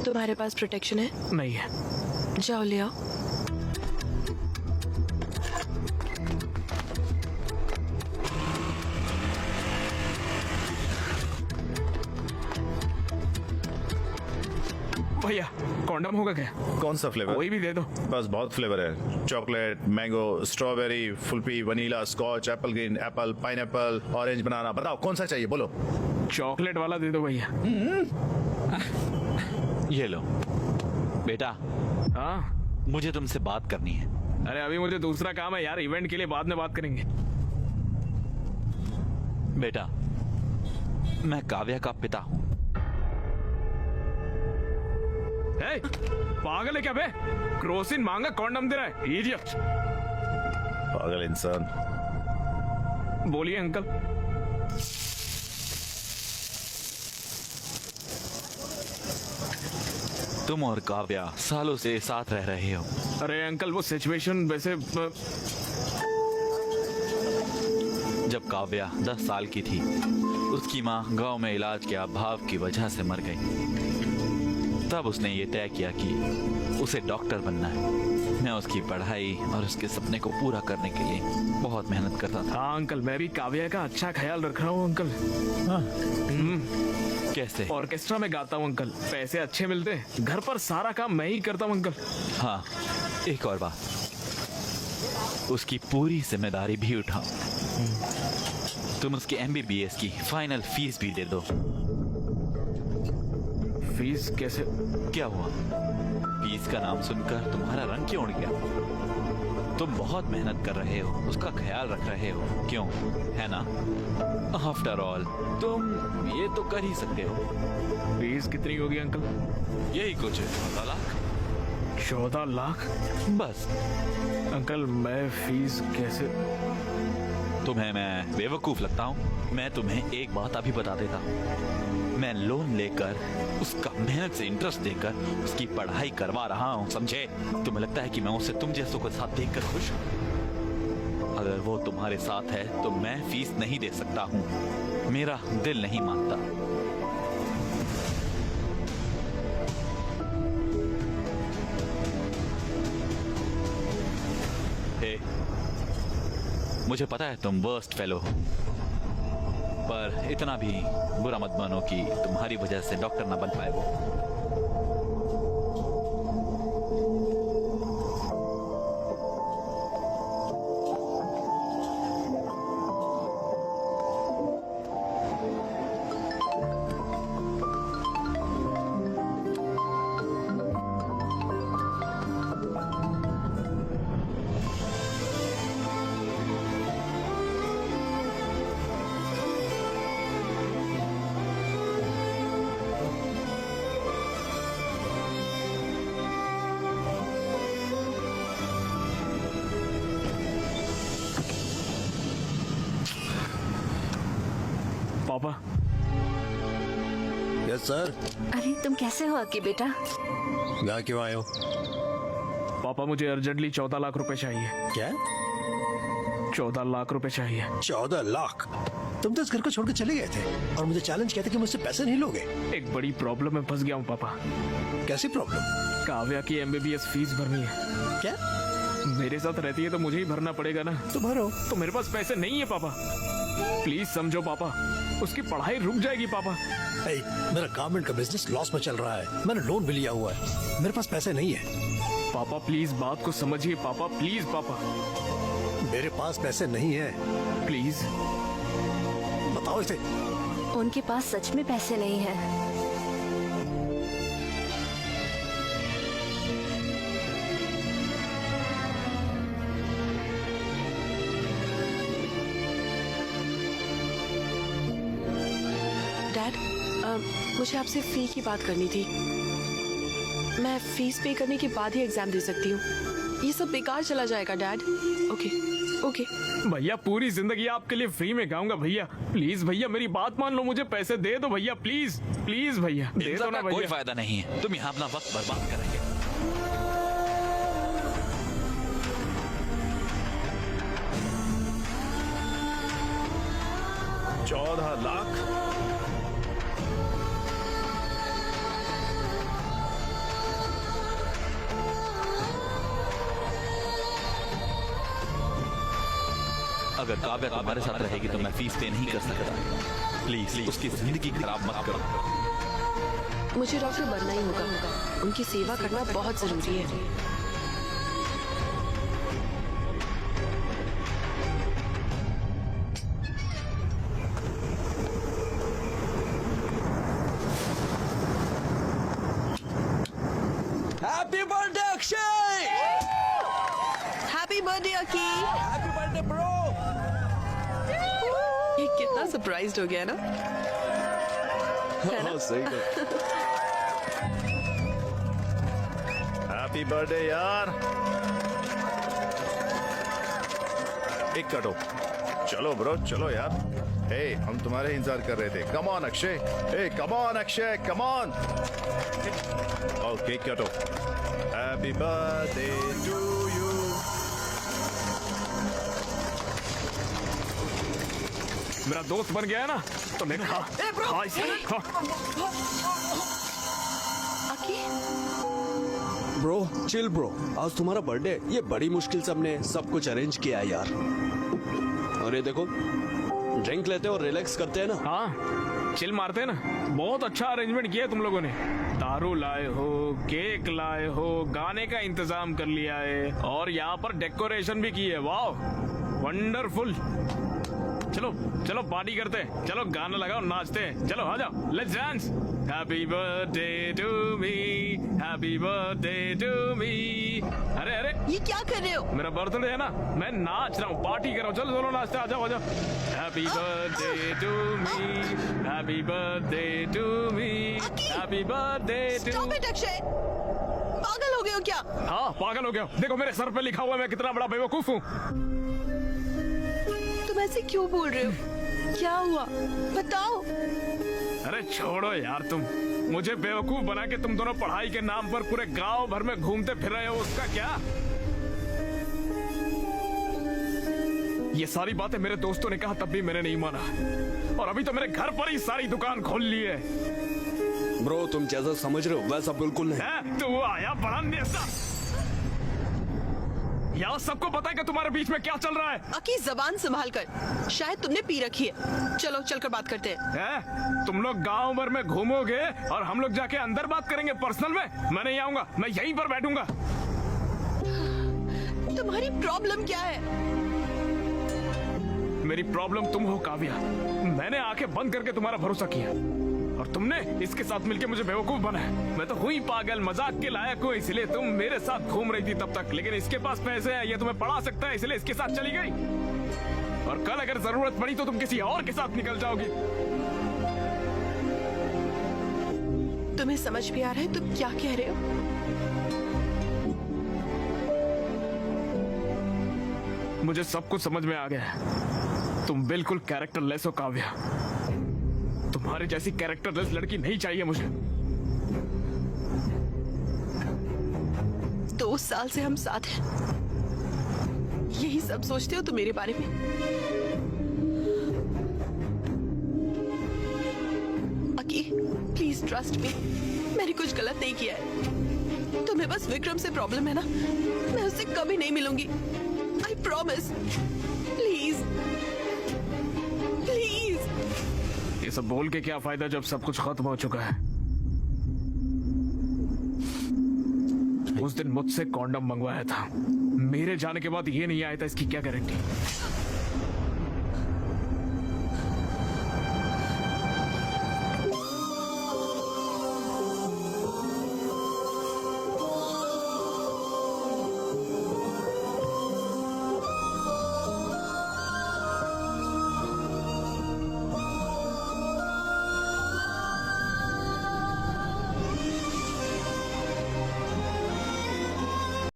तुम्हारे पास प्रोटेक्शन है? नहीं है। जाओ ले आओ। भैया कॉन्डम होगा क्या? कौन सा फ्लेवर? कोई भी दे दो। बस बहुत फ्लेवर है, चॉकलेट, मैंगो, स्ट्रॉबेरी, फुल्पी, vanilla, scotch, apple green, apple, pineapple, orange, banana. बताओ कौन सा चाहिए, बोलो। चॉकलेट वाला दे दो भैया। ये लो बेटा, हाँ मुझे तुमसे बात करनी है। अरे अभी मुझे दूसरा काम है यार, इवेंट के लिए बाद में बात करेंगे। बेटा, मैं काव्या का पिता हूँ। ए, पागल है क्या बे? क्रोसिन मांगा कॉन्डम दे रहा है, इडियट। पागल इंसान। बोलिए अंकल। तुम और काव्या सालों से साथ रह रहे हो। अरे अंकल वो सिचुएशन वैसे जब काव्या 10 साल की थी, उसकी माँ गांव में इलाज के अभाव की वजह से मर गई। तब उसने ये तय किया कि उसे डॉक्टर बनना है। मैं उसकी पढ़ाई और उसके सपने को पूरा करने के लिए बहुत मेहनत करता था। हाँ अंकल, मैं भी काव्या का अच्छा ख्याल रख रहा हूँ अंकल। कैसे? ऑर्केस्ट्रा में गाता हूँ अंकल, पैसे अच्छे मिलते हैं। घर पर सारा काम मैं ही करता हूँ अंकल। हाँ, एक और बात, उसकी पूरी जिम्मेदारी भी उठाओ। तुम उसकी MBBS की फाइनल फीस भी दे दो। फीस कैसे? क्या हुआ? फीस का नाम सुनकर तुम्हारा रंग क्यों उड़ गया? तुम बहुत मेहनत कर रहे हो, उसका ख्याल रख रहे हो, क्यों? है ना? आफ्टर ऑल तुम ये तो कर ही सकते हो। फीस कितनी होगी अंकल? यही कुछ 14 लाख। 14 लाख? बस। अंकल मैं फीस कैसे? तुम्हें मैं बेवकूफ लगता हूँ? मैं तुम्हें एक बात अभी बता देता हूँ। मैं लोन लेकर, उसका मेहनत से इंटरेस्ट देकर उसकी पढ़ाई करवा रहा हूँ, समझे? तुम्हें लगता है कि मैं उसे तुम जैसों के साथ देखकर खुश हूँ? अगर वो तुम्हारे साथ है तो मैं फीस नहीं दे सकता हूँ। मेरा दिल नहीं मानता। हे, मुझे पता है तुम वर्स्ट फेलो हो, पर इतना भी बुरा मत मानो कि तुम्हारी वजह से डॉक्टर ना बन पाए वो। पापा। Yes sir. अरे तुम कैसे हो अक्की बेटा? यहाँ क्यों आए हो? पापा मुझे अर्जेंटली 14 लाख रुपए चाहिए। क्या? 14 लाख रुपए चाहिए। 14 लाख? तुम तो इस घर को छोड़ के चले गए थे और मुझे चैलेंज किया था कि मुझसे पैसे नहीं लोगे। एक बड़ी प्रॉब्लम में फंस गया हूँ पापा। कैसी प्रॉब्लम? काव्या की MBBS फीस भरनी है। क्या? मेरे साथ रहती है तो मुझे ही भरना पड़ेगा ना। तो भरो। तो मेरे पास पैसे नहीं है पापा, प्लीज समझो पापा, उसकी पढ़ाई रुक जाएगी पापा। ए, मेरा गारमेंट का बिजनेस लॉस में चल रहा है, मैंने लोन भी लिया हुआ है, मेरे पास पैसे नहीं है। पापा प्लीज बात को समझिए पापा, प्लीज पापा। मेरे पास पैसे नहीं है। प्लीज बताओ इसे। उनके पास सच में पैसे नहीं है। डैड, मुझे आपसे फी की बात करनी थी। मैं फीस पे करने के बाद ही एग्जाम दे सकती हूँ। ये सब बेकार चला जाएगा डैड। Okay okay. भैया पूरी जिंदगी आपके लिए फ्री में गाऊंगा भैया, प्लीज भैया मेरी बात मान लो, मुझे पैसे दे दो भैया, प्लीज प्लीज भैया दे दो ना कोई भैया। फायदा नहीं है, तुम यहाँ अपना वक्त बर्बाद करेंगे। 14 लाख? अगर काव्या तुम्हारे साथ रहेगी तो मैं फीस पे नहीं कर सकता। प्लीज उसकी जिंदगी खराब मत करो। मुझे डॉक्टर बनना ही होगा। उनकी सेवा करना बहुत जरूरी है। Happy birthday Akshay. Happy birthday Akki. Happy birthday bro. ये कितना सरप्राइज्ड हो गया ना। हाँ, सही बात। हैप्पी बर्थडे यार। एक कटो। चलो ब्रो चलो यार। हे हम तुम्हारे इंतजार कर रहे थे। Come on Akshay. Hey come on Akshay come on. Okay कटो। Happy birthday to you. मेरा दोस्त बन गया है ना, तो मैं खा इसे। खा। अकी ब्रो चिल ब्रो, आज तुम्हारा बर्थडे। ये बड़ी मुश्किल से हमने सब कुछ अरेंज किया है यार। और ये देखो, ड्रिंक लेते और रिलैक्स करते हैं ना। हाँ चिल मारते हैं ना। बहुत अच्छा अरेंजमेंट किया है तुम लोगों ने। दारू लाए हो, केक लाए हो, गाने का इंतजाम कर लिया है और यहाँ पर डेकोरेशन भी की है। वाह वंडरफुल। चलो चलो पार्टी करते हैं। चलो गाना लगाओ नाचते हैं। चलो आ जाओ let's dance. Happy birthday to me, happy birthday to me. अरे अरे ये क्या कर रहे हो? मेरा बर्थडे है ना, मैं नाच रहा हूँ, पार्टी कर रहा हूँ। चलो चलो नाचते, आ जाओ आ जाओ। Happy birthday to me, happy birthday to me, happy birthday to. Stop it Akshay, पागल हो गए हो क्या? हाँ पागल हो गया। देखो मेरे सर पे लिखा हुआ है मैं कितना बड़ा बेवकूफ हूँ। तुम ऐसे क्यों बोल रहे हो? क्या हुआ बताओ। अरे छोड़ो यार तुम। मुझे बेवकूफ बना के तुम दोनों पढ़ाई के नाम पर पूरे गांव भर में घूमते फिर रहे हो, उसका क्या? ये सारी बातें मेरे दोस्तों ने कहा तब भी मैंने नहीं माना, और अभी तो मेरे घर पर ही सारी दुकान खोल ली है। ब्रो तुम जैसा समझ रहे हो वैसा बिल्कुल नहीं। है? तो वो आया बड़ा नेता। यहाँ सबको पता है कि तुम्हारे बीच में क्या चल रहा है। अकी जबान संभाल कर, शायद तुमने पी रखी है। चलो चलकर बात करते हैं। है? तुम लोग गांव भर में घूमोगे और हम लोग जाके अंदर बात करेंगे पर्सनल में। मैं नहीं आऊंगा, मैं यहीं पर बैठूंगा। तुम्हारी प्रॉब्लम क्या है? मेरी प्रॉब्लम तुम हो काव्या। मैंने आंखें बंद करके तुम्हारा भरोसा किया और तुमने इसके साथ मिलके मुझे बेवकूफ बनाया। मैं तो हुई पागल, मजाक के लायक हूँ, इसलिए तुम मेरे साथ घूम रही थी तब तक। लेकिन इसके पास पैसे हैं, ये तुम्हें पढ़ा सकता है, इसलिए इसके साथ चली गई। और कल अगर जरूरत पड़ी तो तुम किसी और के साथ निकल जाओगी। तुम्हें समझ भी आ रहा है तुम क्या कह रहे हो? मुझे सब कुछ समझ में आ गया है। तुम बिल्कुल कैरेक्टरलेस हो काव्या। तुम्हारी जैसी कैरेक्टरलेस लड़की नहीं चाहिए मुझे। 2 साल से हम साथ हैं, यही सब सोचते हो तुम मेरे बारे में? अकी प्लीज ट्रस्ट मी, मैंने कुछ गलत नहीं किया है। तुम्हें बस विक्रम से प्रॉब्लम है ना, मैं उससे कभी नहीं मिलूंगी। I promise. Please please. ये सब बोल के क्या फायदा जब सब कुछ खत्म हो चुका है। उस दिन मुझसे कॉन्डम मंगवाया था, मेरे जाने के बाद ये नहीं आया था, इसकी क्या गारंटी?